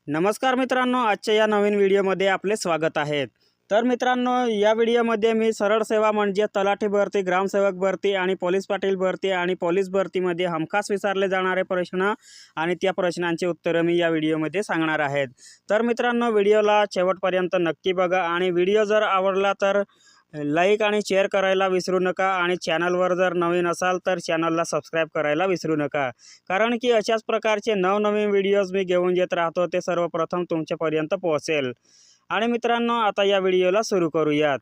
नमस्कार मित्रांनो, आजच्या या नवीन व्हिडिओमध्ये आपले स्वागत आहे। तर मित्रांनो, या व्हिडिओमध्ये मी सरळ सेवा म्हणजे तलाठी भरती, ग्रामसेवक भरती आणि पोलीस पाटील भरती आणि पोलीस भरतीमध्ये हमखास विचारले जाणारे प्रश्न आणि त्या प्रश्नांची उत्तरे मी या व्हिडिओमध्ये सांगणार आहे। तर मित्रांनो, व्हिडिओला शेवटपर्यंत नक्की बघा आणि व्हिडिओ जर आवडला तर लाईक आणि शेअर करायला विसरू नका आणि चॅनलवर जर नवीन असाल तर चॅनलला सबस्क्राईब करायला विसरू नका, कारण की अशाच प्रकारचे नवनवीन व्हिडिओज मी घेऊन येत राहतो, ते सर्वप्रथम तुमच्यापर्यंत पोहोचेल। आणि मित्रांनो, आता या व्हिडिओला सुरू करूयात।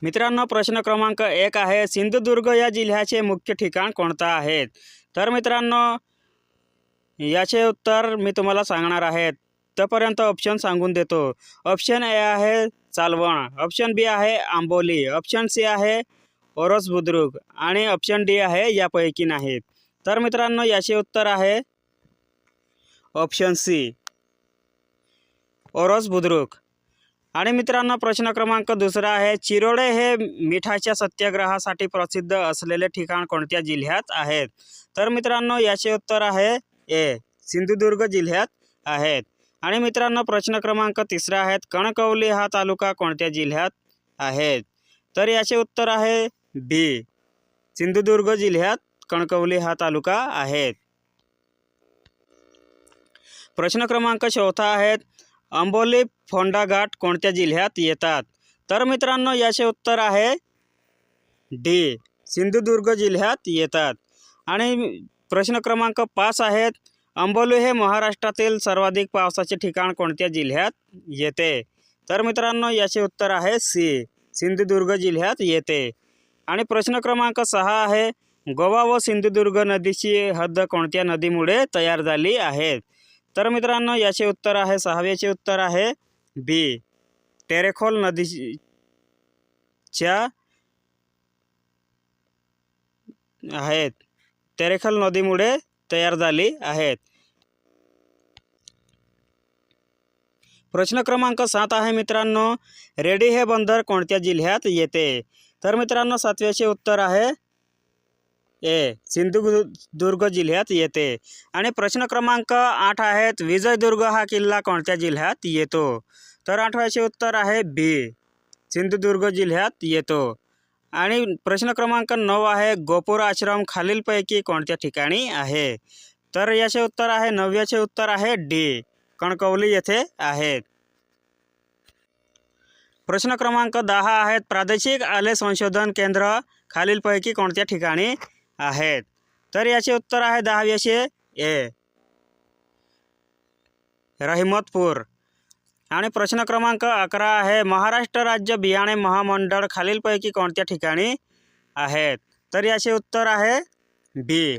मित्रांनो, प्रश्न क्रमांक 1 आहे, सिंधुदुर्ग या जिल्ह्याचे मुख्य ठिकाण कोणते आहे? तर मित्रांनो, याचे उत्तर मी तुम्हाला सांगणार आहे, तोपर्यंत ऑप्शन सांगून देतो। ऑप्शन ए आहे चालवण, ऑप्शन बी आहे आंबोली, ऑप्शन सी आहे ओरोस बुद्रुक आणि ऑप्शन डी आहे यापैकी नाहीत। तर मित्रांनो, याचे उत्तर आहे ऑप्शन सी ओरोस बुद्रुक। आणि मित्रांनो, प्रश्न क्रमांक 2 आहे, चिरोडे हे मिठाच्या सत्याग्रहासाठी प्रसिद्ध असलेले ठिकाण कोणत्या जिल्ह्यात आहेत? तर मित्रांनो, याचे उत्तर आहे ए सिंधुदुर्ग जिल्ह्यात आहेत। आणि मित्रांनो, प्रश्न क्रमांक 3 आहे, कणकवली हा तालुका कोणत्या जिल्ह्यात आहे? तर याचे उत्तर आहे बी सिंधुदुर्ग जिल्ह्यात कणकवली हा तालुका आहे। प्रश्न क्रमांक 4 आहे, आंबोली फोंडा घाट कोणत्या जिल्ह्यात येतात? तर मित्रांनो, याचे उत्तर आहे डी सिंधुदुर्ग जिल्ह्यात येतात। आणि प्रश्न क्रमांक 5 आहे, आंबोली हे महाराष्ट्रातील सर्वाधिक पावसाचे ठिकाण कोणत्या जिल्ह्यात येते? तर मित्रांनो, याचे उत्तर आहे सी सिंधुदुर्ग जिल्ह्यात येते। आणि प्रश्न क्रमांक 6 आहे, गोवा व सिंधुदुर्ग नदीची हद्द कोणत्या नदीमुळे तयार झाली आहे? तर मित्रांनो, याचे उत्तर आहे 6वेचे उत्तर आहे बी टेरेखोल नदीच्या आहेत, टेरेखोल नदीमुळे तयार झाली आहेत। प्रश्न क्रमांक 7 आहे मित्रांनो, रेडी हे बंदर कोणत्या जिल्ह्यात येते? तर मित्रांनो, 7वेचे उत्तर आहे ए सिंधुदुर्ग जिल्ह्यात येते। आणि प्रश्न क्रमांक 8 आहेत, विजयदुर्ग हा किल्ला कोणत्या जिल्ह्यात येतो? तर 8वेचे उत्तर आहे बी सिंधुदुर्ग जिल्ह्यात येतो। आणि प्रश्न क्रमांक 9 आहे, गोपूर आश्रम खालीलपैकी कोणत्या ठिकाणी आहे? तर याचे उत्तर आहे 9वेचे उत्तर आहे डी कणकवली येथे आहेत। प्रश्न क्रमांक 10 आहेत, प्रादेशिक आले संशोधन केंद्र खालीलपैकी कोणत्या ठिकाणी आहेत? तर याचे उत्तर आहे 10वेचे ए रहिमतपूर। आणि प्रश्न क्रमांक 11 आहे, महाराष्ट्र राज्य बियाणे महामंडळ खालीलपैकी कोणत्या ठिकाणी आहेत? तर याचे उत्तर आहे बी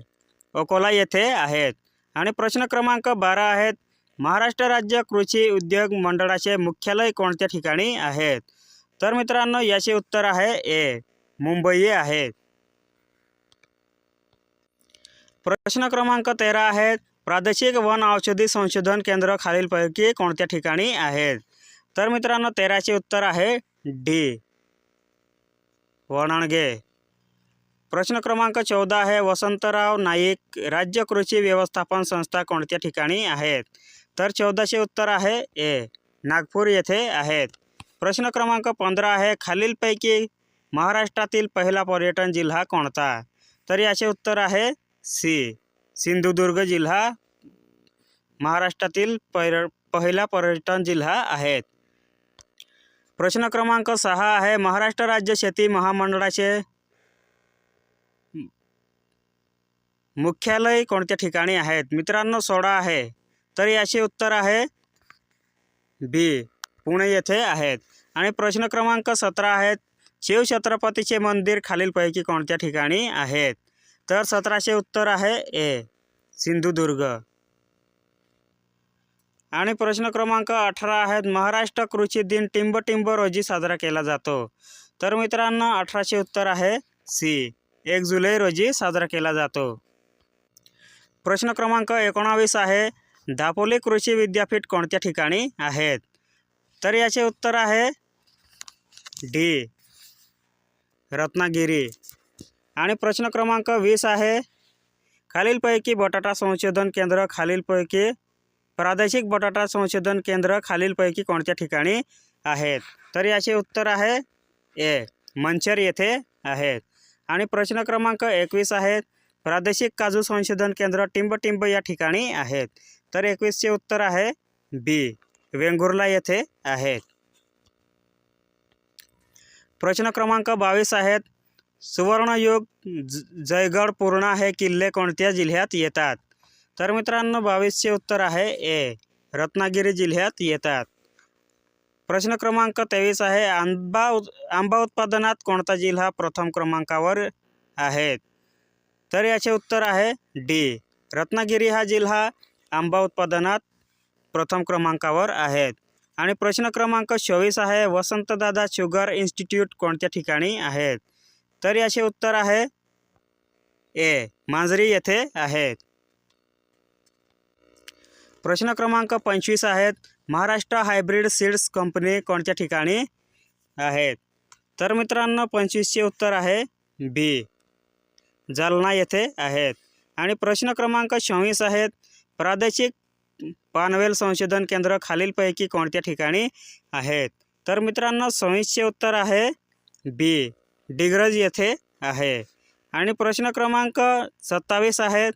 अकोला येथे आहेत। आणि प्रश्न क्रमांक 12 आहेत, महाराष्ट्र राज्य कृषी उद्योग मंडळाचे मुख्यालय कोणत्या ठिकाणी आहेत? तर मित्रांनो, याचे उत्तर आहे ए मुंबई आहे। प्रश्न क्रमांक 13 आहे, प्रादेशिक वन औषधी संशोधन केंद्र खालीलपैकी कोणत्या ठिकाणी आहेत? तर मित्रांनो, 13चे उत्तर आहे डी वणणगे। प्रश्न क्रमांक 14 आहे, वसंतराव नाईक राज्य कृषी व्यवस्थापन संस्था कोणत्या ठिकाणी आहेत? तर 14चे उत्तर आहे ए नागपूर येथे आहेत। प्रश्न क्रमांक 15 आहे, खालीलपैकी महाराष्ट्रातील पहिला पर्यटन जिल्हा कोणता? तर याचे उत्तर आहे सी सिंधुदुर्ग जिल्हा महाराष्ट्रातील पहिला पर्यटन जिल्हा आहे। प्रश्न क्रमांक 6 आहे, महाराष्ट्र राज्य शेती महामंडळाचे मुख्यालय कोणत्या ठिकाणी आहेत? मित्रांनो, 16 आहे, तर याचे उत्तर आहे बी पुणे येथे आहेत। आणि प्रश्न क्रमांक 17 आहेत, शिवछत्रपतीचे मंदिर खालीलपैकी कोणत्या ठिकाणी आहेत? तर 17चे उत्तर आहे ए सिंधुदुर्ग। आणि प्रश्न क्रमांक 18 आहेत, महाराष्ट्र कृषी दिन टिंब रोजी साजरा केला जातो? तर मित्रांनो, 18चे उत्तर आहे सी 1 जुलै रोजी साजरा केला जातो। प्रश्न क्रमांक 19 आहे, दापोली कृषी विद्यापीठ कोणत्या ठिकाणी आहेत? तर याचे उत्तर आहे डी रत्नागिरी। आणि प्रश्न क्रमांक 20 आहे, खालीलपैकी बटाटा संशोधन केंद्र खालीलपैकी प्रादेशिक बटाटा संशोधन केंद्र खालीलपैकी कोणत्या ठिकाणी आहेत? तर याचे उत्तर आहे ए, मंचर येथे आहेत. आणि प्रश्न क्रमांक 21 आहे, प्रादेशिक काजू संशोधन केंद्र टिंब या ठिकाणी आहेत. तर 21चे उत्तर आहे बी, वेंगुर्ला येथे आहेत. प्रश्न क्रमांक 22 आहेत, सुवर्णयुग, जयगड, पूर्णा हे किल्ले कोणत्या जिल्ह्यात येतात? तर मित्रांनो 22चे उत्तर आहे ए, रत्नागिरी जिल्ह्यात येतात. प्रश्न क्रमांक 23 आहे, आंबा उत्पादनात कोणता जिल्हा प्रथम क्रमांकावर आहे? तर याचे उत्तर आहे डी, रत्नागिरी हा जिल्हा आंबा उत्पादनात प्रथम क्रमांकावर आहेत. आणि प्रश्न क्रमांक 24 आहे, वसंतदादा शुगर इन्स्टिट्यूट कोणत्या ठिकाणी आहेत? तर याचे उत्तर आहे ए, मांजरी येथे आहेत. प्रश्न क्रमांक 25 आहेत, महाराष्ट्र हायब्रिड सीड्स कंपनी कोणत्या ठिकाणी आहेत? तर मित्रांनो 25चे उत्तर आहे बी, जालना येथे आहेत. आणि प्रश्न क्रमांक 26 आहेत, प्रादेशिक पानवेल संशोधन केंद्र खालीलपैकी कोणत्या ठिकाणी आहेत? तर मित्रांनो 26चे उत्तर आहे बी, डिग्रज येथे आहे. आणि प्रश्न क्रमांक 27 आहेत,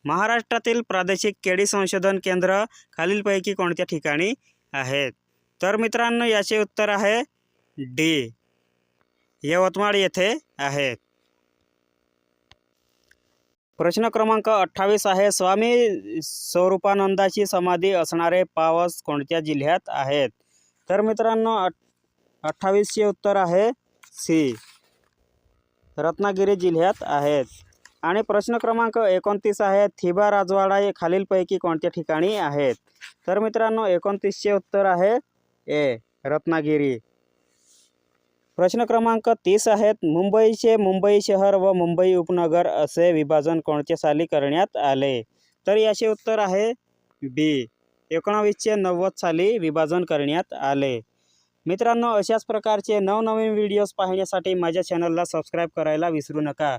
महाराष्ट्रातील प्रादेशिक केळी संशोधन केंद्र खालीलपैकी कोणत्या ठिकाणी आहेत? तर मित्रांनो याचे उत्तर आहे डी, यवतमाळ येथे आहेत. प्रश्न क्रमांक 28 आहे, स्वामी स्वरूपानंदाची समाधी असणारे पावस कोणत्या जिल्ह्यात आहेत? तर मित्रांनो 28चे उत्तर आहे सी, रत्नागिरी जिल्ह्यात आहेत. आणि प्रश्न क्रमांक 29 आहे, थिबा राजवाडा हे खालीलपैकी कोणत्या ठिकाणी आहेत? तर मित्रांनो 29चे उत्तर आहे ए, रत्नागिरी. प्रश्न क्रमांक 30 आहेत, मुंबईचे मुंबई शहर व मुंबई उपनगर असे विभाजन कोणत्या साली करण्यात आले? तर याचे उत्तर आहे बी, 1990 साली विभाजन करण्यात आले. मित्रांनो, अशाच प्रकारचे नवनवीन व्हिडिओज पाहण्यासाठी माझ्या चॅनलला सबस्क्राईब करायला विसरू नका.